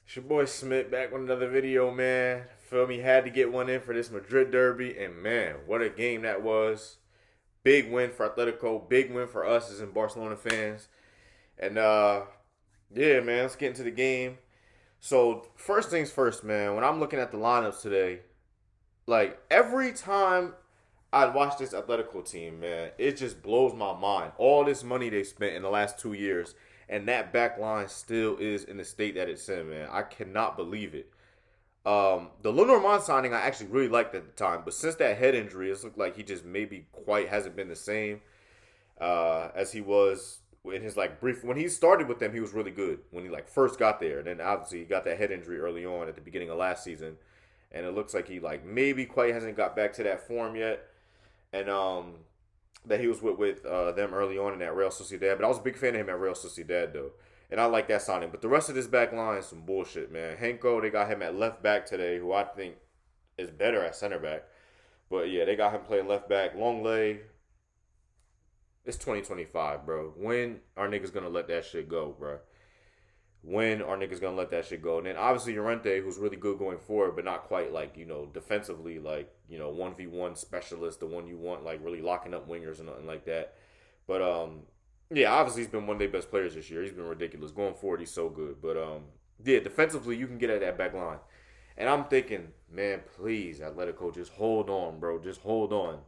It's your boy Smith back with another video, man. Feel me? Had to get one in for this Madrid derby, and man, what a game that was. Big win for Atletico, big win for us as in Barcelona fans. And yeah, man, let's get into the game. So first things first, man. When I'm looking at the lineups today, like every time I watch this Atletico team, man, it just blows my mind. All this money they spent in the last 2 years, and that back line still is in the state that it's in, man. I cannot believe it. The Lenormand signing I actually really liked at the time, but since that head injury, it's looked like he just maybe quite hasn't been the same as he was in his like brief. When he started with them, he was really good when he like first got there. And then obviously he got that head injury early on at the beginning of last season, and it looks like he like maybe quite hasn't got back to that form yet. And that he was with them early on in that Real Sociedad. But I was a big fan of him at Real Sociedad though. And I like that signing. But the rest of this back line is some bullshit, man. Henko, they got him at left back today, who I think is better at center back. But yeah, they got him playing left back. Longley, it's 2025, bro. When are niggas gonna let that shit go, bro? When are niggas gonna let that shit go? And then obviously Llorente, who's really good going forward, but not quite like, defensively, like, 1v1 specialist, the one you want, like really locking up wingers and nothing like that. But yeah, obviously he's been one of their best players this year. He's been ridiculous. Going forward, he's so good. But yeah, defensively you can get at that back line. And I'm thinking, man, please, Atletico, just hold on, bro. Just hold on.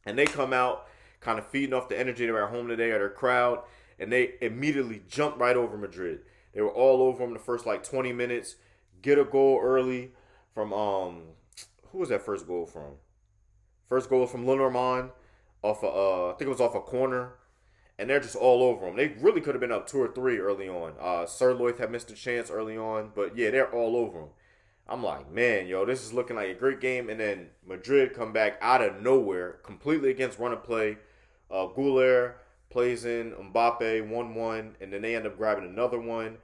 And they come out kind of feeding off the energy they were at home today at their crowd, and they immediately jumped right over Madrid. They were all over them the first like 20 minutes. Get a goal early from who was that first goal from? First goal from Lenormand off I think it was off a corner, and they're just all over them. They really could have been up 2 or 3 early on. Sir Loith had missed a chance early on, but yeah, they're all over them. I'm like, man, yo, this is looking like a great game. And then Madrid come back out of nowhere, completely against run of play. Goulet plays in Mbappe 1-1, and then they end up grabbing another one.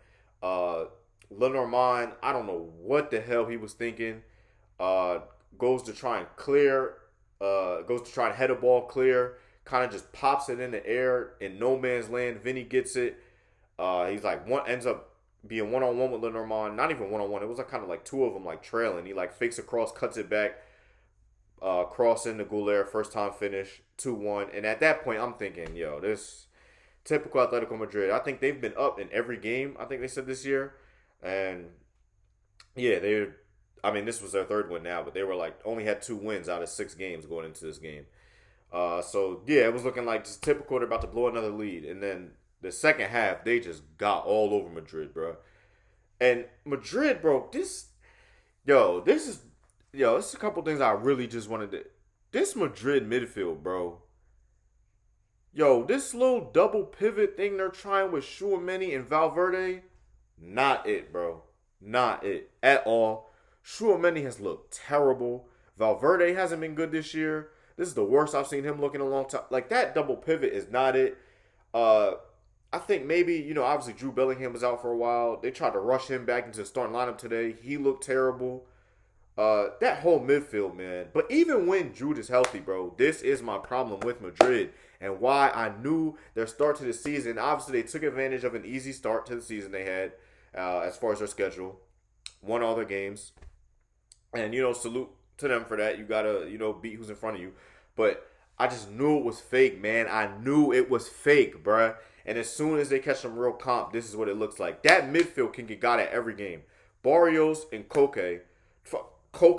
Lenormand, I don't know what the hell he was thinking. Uh, goes to try and clear, goes to try and head a ball clear, kind of just pops it in the air in no man's land. Vinny gets it. He's like ends up being one on one with Lenormand. Not even one on one. It was like kind of like two of them like trailing. He like fakes across, cuts it back, cross into Goulet, first time finish, 2-1. And at that point, I'm thinking, yo, this typical Atletico Madrid. I think they've been up in every game, I think they said this year. And yeah, I mean, this was their third win now, but they were like, only had 2 wins out of 6 games going into this game. So yeah, it was looking like just typical. They're about to blow another lead. And then the second half, they just got all over Madrid, bro. And Madrid, bro, this is a couple things I really just wanted to. This Madrid midfield, bro. Yo, this little double pivot thing they're trying with Tchouaméni and Valverde, not it, bro. Not it at all. Tchouaméni has looked terrible. Valverde hasn't been good this year. This is the worst I've seen him look in a long time. Like, that double pivot is not it. I think maybe, obviously Drew Bellingham was out for a while. They tried to rush him back into the starting lineup today. He looked terrible. That whole midfield, man. But even when Jude is healthy, bro, this is my problem with Madrid and why I knew their start to the season. Obviously, they took advantage of an easy start to the season they had as far as their schedule. Won all their games. And, salute to them for that. You got to, beat who's in front of you. But I just knew it was fake, man. I knew it was fake, bruh. And as soon as they catch some real comp, this is what it looks like. That midfield can get got at every game. Barrios and Koke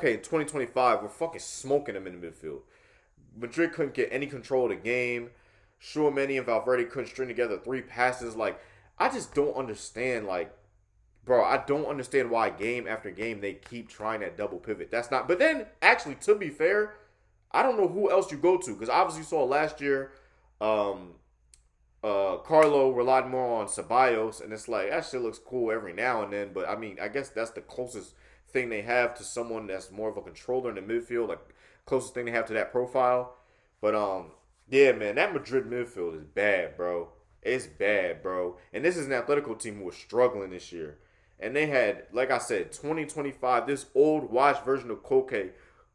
in 2025 were fucking smoking them in the midfield. Madrid couldn't get any control of the game. Tchouaméni and Valverde couldn't string together 3 passes. Like, I just don't understand, like, bro, I don't understand why game after game they keep trying that double pivot. That's not. But then, actually, to be fair, I don't know who else you go to. Because obviously you saw last year, Carlo relied more on Ceballos. And it's like, that shit looks cool every now and then. But, I mean, I guess that's the closest thing they have to someone that's more of a controller in the midfield, like closest thing they have to that profile. But yeah, man, that Madrid midfield is bad, bro. It's bad, bro. And this is an Atletico team who was struggling this year. And they had, like I said, 2025, this old washed version of Koke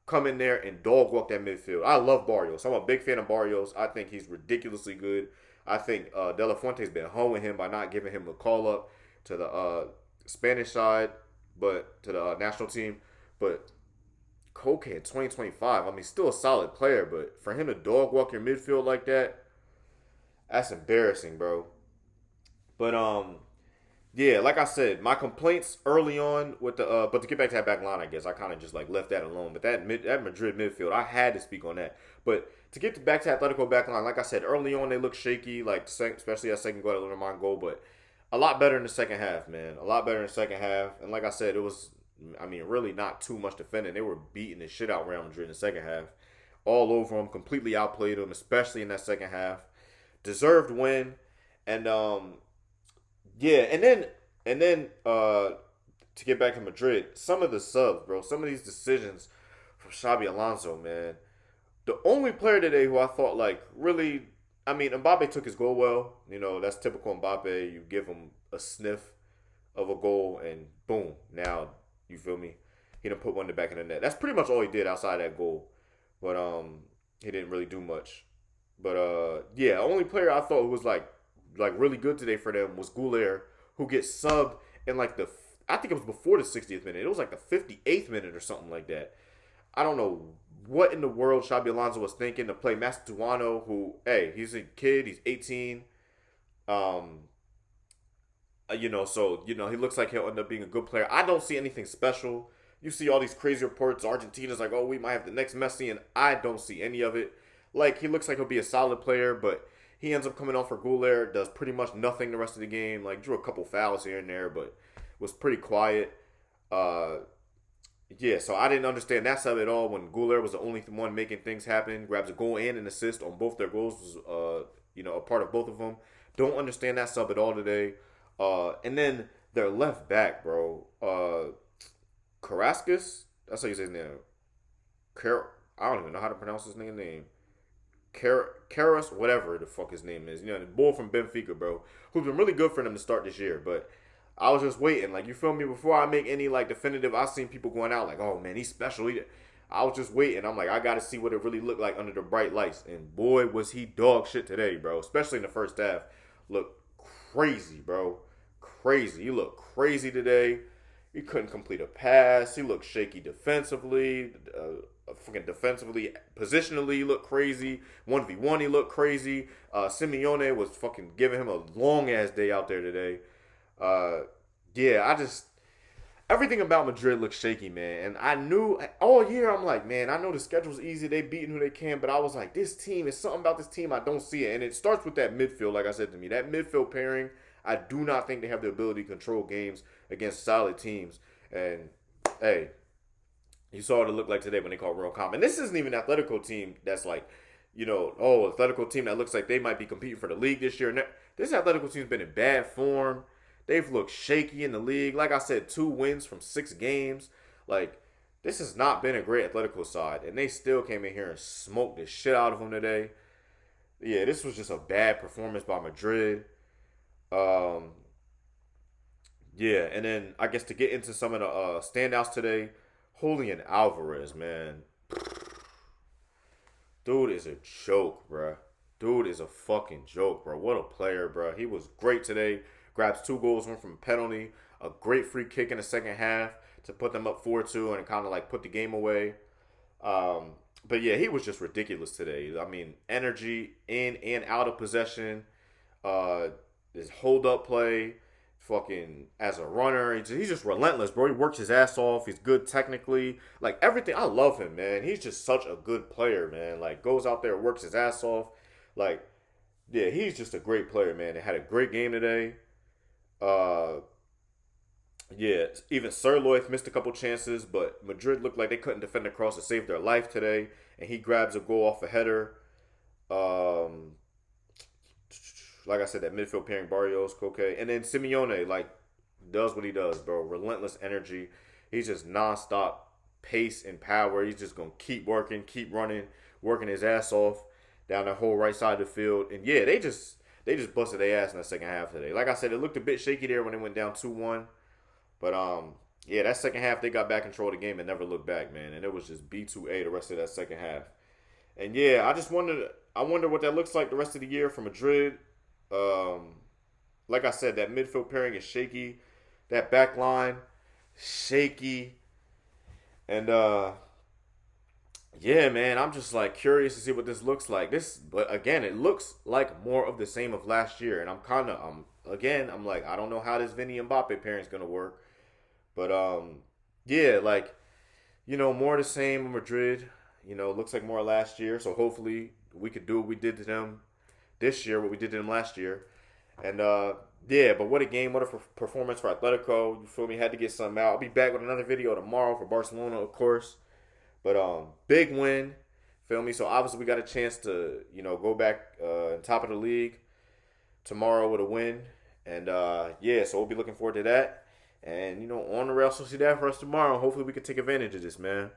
come in there and dog walk that midfield. I love Barrios. I'm a big fan of Barrios. I think he's ridiculously good. I think De La Fuente's been hoeing him by not giving him a call up to the Spanish side, but to the national team. But Koke in 2025, I mean, still a solid player, but for him to dog walk your midfield like that, that's embarrassing, bro. But yeah, like I said, my complaints early on with the but to get back to that back line, I guess I kind of just like left that alone. But that Madrid midfield, I had to speak on that. But to get back to Atletico back line, like I said early on, they look shaky, like especially that second goal, that Lerman goal. But a lot better in the second half, man. A lot better in the second half. And like I said, it was, I mean, really not too much defending. They were beating the shit out of Real Madrid in the second half, all over them, completely outplayed them, especially in that second half. Deserved win, and yeah, and then to get back to Madrid, some of the subs, bro, some of these decisions from Xabi Alonso, man. The only player today who I thought like really, I mean, Mbappe took his goal well. You know, that's typical Mbappe. You give him a sniff of a goal, and boom, now you feel me. He done put one in the back of the net. That's pretty much all he did outside that goal, but he didn't really do much. But yeah, only player I thought was like really good today for them was Goulier, who gets subbed in like I think it was before the 60th minute. It was like the 58th minute or something like that. I don't know what in the world Xabi Alonso was thinking to play Macedoano, who, hey, he's a kid, he's 18. Um, so he looks like he'll end up being a good player. I don't see anything special. You see all these crazy reports. Argentina's like, oh, we might have the next Messi, and I don't see any of it. Like, he looks like he'll be a solid player, but he ends up coming on for Goulier, does pretty much nothing the rest of the game. Like, drew a couple fouls here and there, but was pretty quiet. Uh, yeah, so I didn't understand that side at all when Goulier was the only one making things happen. Grabs a goal and an assist on both their goals. Was a part of both of them. Don't understand that sub at all today. And then their left back, bro. Carrascus. That's how you say his name. I don't even know how to pronounce his name. Karras, whatever the fuck his name is. You know, the boy from Benfica, bro. Who's been really good for them to start this year. But I was just waiting. Like, you feel me? Before I make any, like, definitive, I seen people going out like, oh, man, he's special. I was just waiting. I'm like, I got to see what it really looked like under the bright lights. And, boy, was he dog shit today, bro. Especially in the first half. Looked crazy, bro. Crazy. He looked crazy today. He couldn't complete a pass. He looked shaky defensively. Fucking defensively, positionally, he looked crazy. 1v1, he looked crazy. Simeone was fucking giving him a long ass day out there today. Yeah, everything about Madrid looks shaky, man. And I knew all year, I'm like, man, I know the schedule's easy. They beating who they can, but I was like, this team, is something about this team I don't see it. And it starts with that midfield, like I said to me. That midfield pairing, I do not think they have the ability to control games against solid teams. And, hey, you saw what it looked like today when they called World Cup. And this isn't even an Atletico team that's like, Atletico team that looks like they might be competing for the league this year. And this Atletico team's been in bad form. They've looked shaky in the league. Like I said, 2 wins from 6 games. Like, this has not been a great Atletico side. And they still came in here and smoked the shit out of them today. Yeah, this was just a bad performance by Madrid. Yeah, and then I guess to get into some of the standouts today, Julian Alvarez, man. Dude is a joke, bruh. Dude is a fucking joke, bro. What a player, bro. He was great today. Grabs 2 goals, one from a penalty. A great free kick in the second half to put them up 4-2 and kind of like put the game away. But yeah, he was just ridiculous today. I mean, energy in and out of possession. His hold up play. Fucking as a runner, he's just relentless, bro. He works his ass off. He's good technically, like everything. I love him, man. He's just such a good player, man. Like goes out there, works his ass off. Like, yeah, he's just a great player, man. They had a great game today. Yeah, even Sir Loith missed a couple chances, but Madrid looked like they couldn't defend the cross to save their life today, and he grabs a goal off a header. Like I said, that midfield pairing, Barrios, Koke, and then Simeone, like, does what he does, bro. Relentless energy. He's just nonstop pace and power. He's just going to keep working, keep running, working his ass off down the whole right side of the field. And, yeah, they just busted their ass in the second half today. Like I said, it looked a bit shaky there when they went down 2-1. But, yeah, that second half, they got back control of the game and never looked back, man. And it was just B2A the rest of that second half. And, yeah, I wonder what that looks like the rest of the year for Madrid. Like I said, that midfield pairing is shaky. That back line, shaky. And yeah, man, I'm just like curious to see what this looks like. But again, it looks like more of the same of last year. And I'm like, I don't know how this Vinny and Mbappe pairing's gonna work. But yeah, like, more of the same in Madrid. Looks like more last year. So hopefully we could do what we did to them this year, what we did to them last year. And yeah, but what a game, what a performance for Atletico. You feel me? Had to get something out. I'll be back with another video tomorrow for Barcelona, of course. But big win. Feel me? So obviously we got a chance to, go back on top of the league tomorrow with a win. And yeah, so we'll be looking forward to that. And on the Real Sociedad for us tomorrow. Hopefully we can take advantage of this, man.